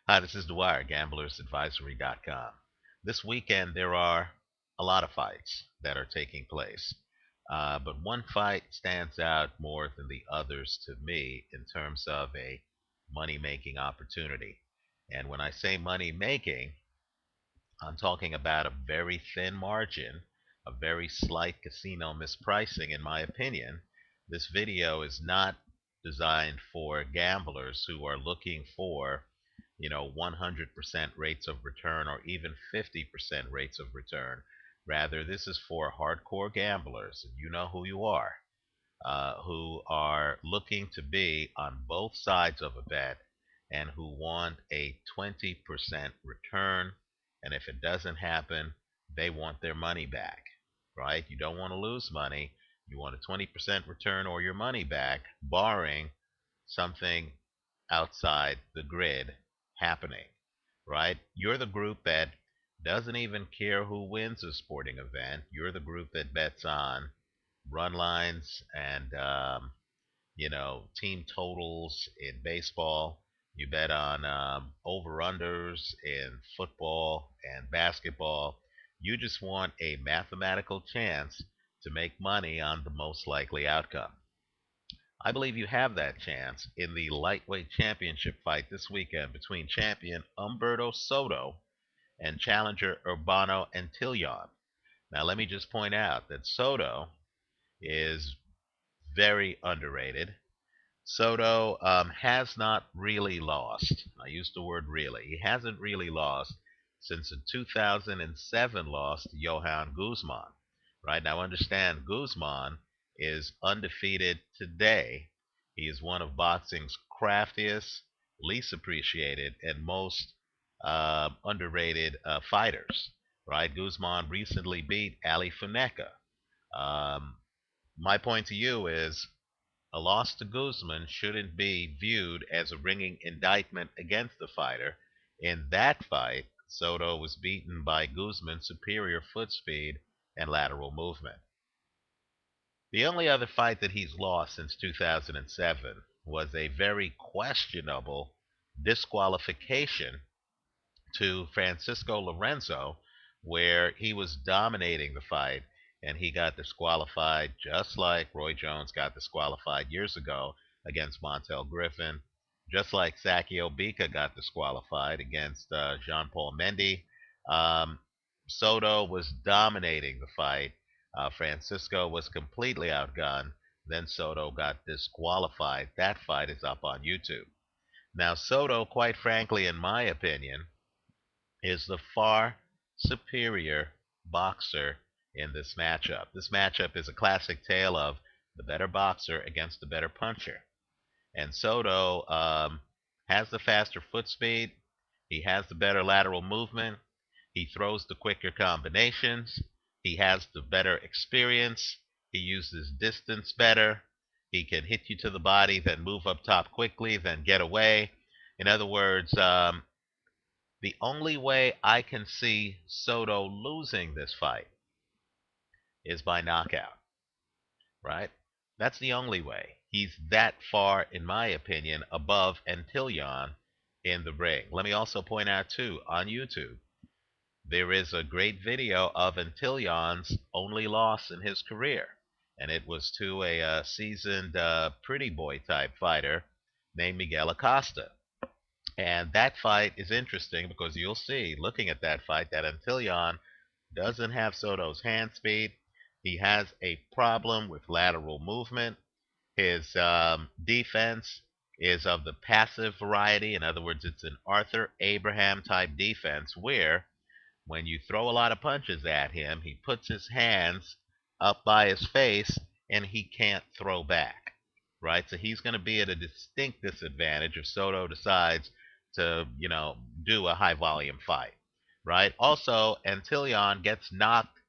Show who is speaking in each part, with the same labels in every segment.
Speaker 1: Hi, this is Dwyer, gamblersadvisory.com. This weekend, there are a lot of fights that are taking place. But one fight stands out more than the others to me in terms of a money making opportunity. And when I say money making, I'm talking about a very thin margin, a very slight casino mispricing, in my opinion. This video is not designed for gamblers who are looking for 100% rates of return or even 50% rates of return. Rather, this is for hardcore gamblers, and you know who you are, who are looking to be on both sides of a bet and who want a 20% return. And if it doesn't happen, they want their money back, right? You don't want to lose money. You want a 20% return or your money back, barring something outside the grid happening, right? You're the group that doesn't even care who wins a sporting event. You're the group that bets on run lines and team totals in baseball. You bet on over unders in football and basketball. You just want a mathematical chance to make money on the most likely outcome. I believe you have that chance in the lightweight championship fight this weekend between champion Humberto Soto and challenger Urbano Antillon. Now, let me just point out that Soto is very underrated. Soto has not really lost. I use the word really. He hasn't really lost since the 2007 loss to Johan Guzman. Right now, understand Guzman is undefeated today. He is one of boxing's craftiest, least appreciated, and most underrated fighters. Right? Guzman recently beat Ali Funeka. Um, my point to you is a loss to Guzman shouldn't be viewed as a ringing indictment against the fighter. In that fight, Soto was beaten by Guzman's superior foot speed and lateral movement. The only other fight that he's lost since 2007 was a very questionable disqualification to Francisco Lorenzo, where he was dominating the fight and he got disqualified just like Roy Jones got disqualified years ago against Montel Griffin, just like Sakio Bika got disqualified against Jean Paul Mendy. Um, Soto was dominating the fight. Francisco was completely outgunned. Then Soto got disqualified. That fight is up on YouTube. Now, Soto, quite frankly, in my opinion, is the far superior boxer in this matchup. This matchup is a classic tale of the better boxer against the better puncher. And Soto has the faster foot speed. He has the better lateral movement. He throws the quicker combinations. He has the better experience. He uses distance better. He can hit you to the body, then move up top quickly, then get away. In other words, the only way I can see Soto losing this fight is by knockout, right? That's the only way. He's that far, in my opinion, above Antillon in the ring. Let me also point out, too, on YouTube, there is a great video of Antillon's only loss in his career, and it was to a seasoned pretty boy type fighter named Miguel Acosta. And that fight is interesting because you'll see, looking at that fight, that Antillon doesn't have Soto's hand speed. He has a problem with lateral movement. His defense is of the passive variety. In other words, it's an Arthur Abraham type defense where when you throw a lot of punches at him, he puts his hands up by his face and he can't throw back. Right? So he's going to be at a distinct disadvantage if Soto decides to, do a high volume fight. Right? Also, Antillon gets knocked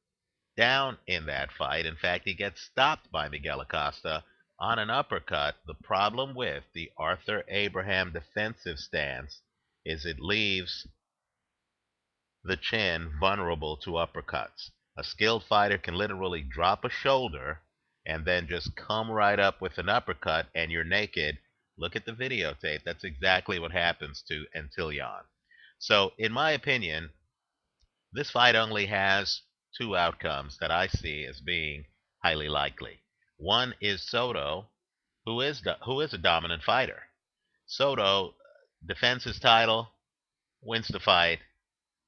Speaker 1: down in that fight. In fact, he gets stopped by Miguel Acosta on an uppercut. The problem with the Arthur Abraham defensive stance is it leaves the chin vulnerable to uppercuts. A skilled fighter can literally drop a shoulder and then just come right up with an uppercut and you're naked Look at the videotape. That's exactly what happens to Antillon. So, in my opinion, this fight only has two outcomes that I see as being highly likely. One is Soto, who is a dominant fighter. Soto defends his title, wins the fight.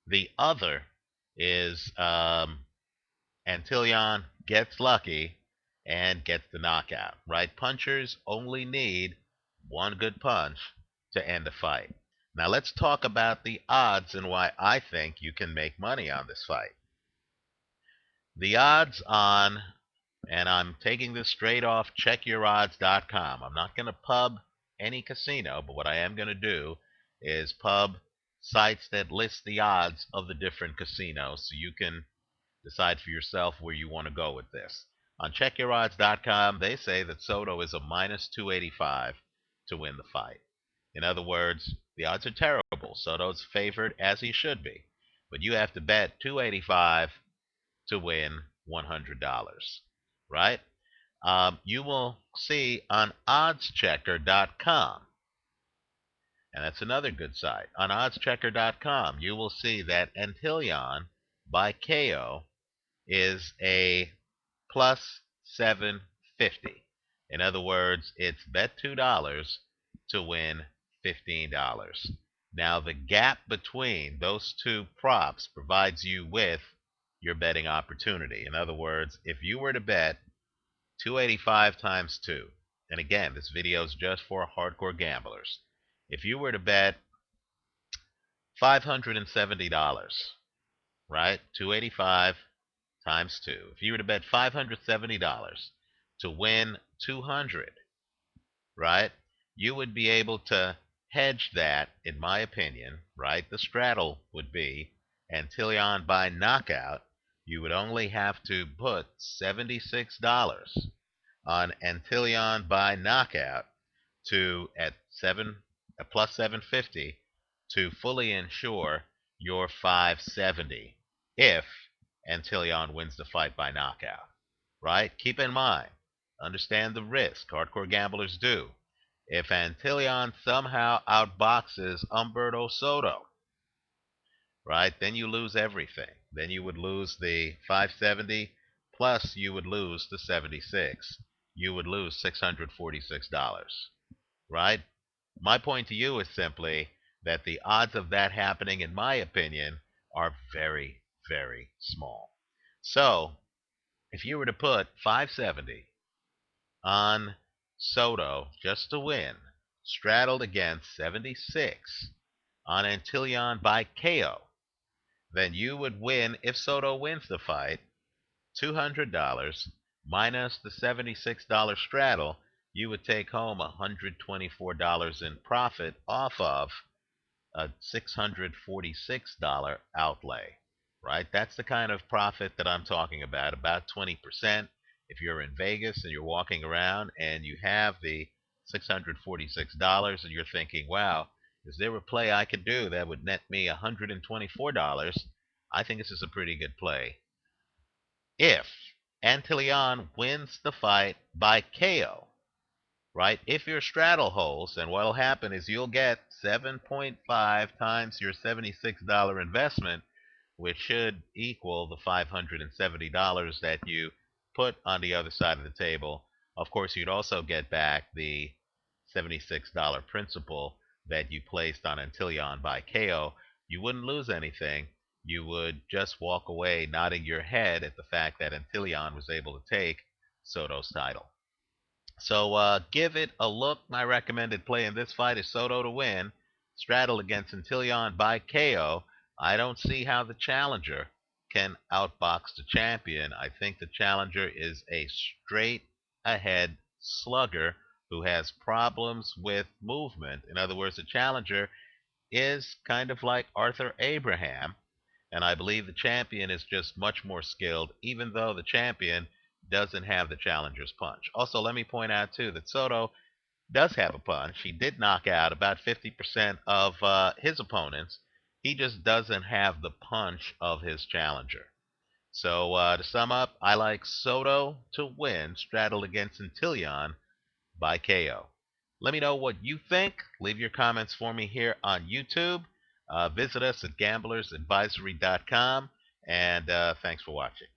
Speaker 1: The other is Antillon gets lucky and gets the knockout. Right? Punchers only need one good punch to end a fight. Now let's talk about the odds and why I think you can make money on this fight. The odds on, and I'm taking this straight off checkyourodds.com. I'm not going to pub any casino, but what I am going to do is pub sites that list the odds of the different casinos so you can decide for yourself where you want to go with this. On checkyourodds.com, they say that Soto is a minus 285 to win the fight. In other words, the odds are terrible. Soto's favored as he should be. But you have to bet 285 to win $100, right? You will see on oddschecker.com, and that's another good site. On oddschecker.com, you will see that Antillon by KO is a plus 750. In other words, it's bet $2 to win $15. Now, the gap between those two props provides you with your betting opportunity. In other words, if you were to bet 285 times 2, and again, this video is just for hardcore gamblers. If you were to bet $570, right? 285 times 2. If you were to bet $570 to win 200, right? You would be able to hedge that, in my opinion, right? The straddle would be Antillon by knockout. You would only have to put $76 on Antillon by knockout to at plus 750 to fully insure your 570 if Antillon wins the fight by knockout. Right? Keep in mind, understand the risk. Hardcore gamblers do. If Antillon somehow outboxes Humberto Soto, right, then you lose everything. Then you would lose the 570, plus you would lose the 76. You would lose $646, right? My point to you is simply that the odds of that happening, in my opinion, are very, very small. So, if you were to put 570 on Soto just to win, straddled against 76 on Antillon by KO, then you would win, if Soto wins the fight, $200 minus the $76 straddle. You would take home $124 in profit off of a $646 outlay, right? That's the kind of profit that I'm talking about 20%. If you're in Vegas and you're walking around and you have the $646 and you're thinking, wow, is there a play I could do that would net me $124? I think this is a pretty good play. If Antillon wins the fight by KO, right? If your straddle holds, then what'll happen is you'll get 7.5 times your $76 investment, which should equal the $570 that you put on the other side of the table. Of course, you'd also get back the $76 principal that you placed on Antillon by KO. You wouldn't lose anything. You would just walk away nodding your head at the fact that Antillon was able to take Soto's title. So give it a look. My recommended play in this fight is Soto to win, straddle against Antillon by KO. I don't see how the challenger can outbox the champion. I think the challenger is a straight ahead slugger who has problems with movement. In other words, the challenger is kind of like Arthur Abraham, and I believe the champion is just much more skilled, even though the champion doesn't have the challenger's punch. Also, let me point out, too, that Soto does have a punch. He did knock out about 50% of his opponents. He just doesn't have the punch of his challenger. So, to sum up, I like Soto to win, straddled against Antillon by KO. Let me know what you think. Leave your comments for me here on YouTube. Visit us at gamblersadvisory.com, and thanks for watching.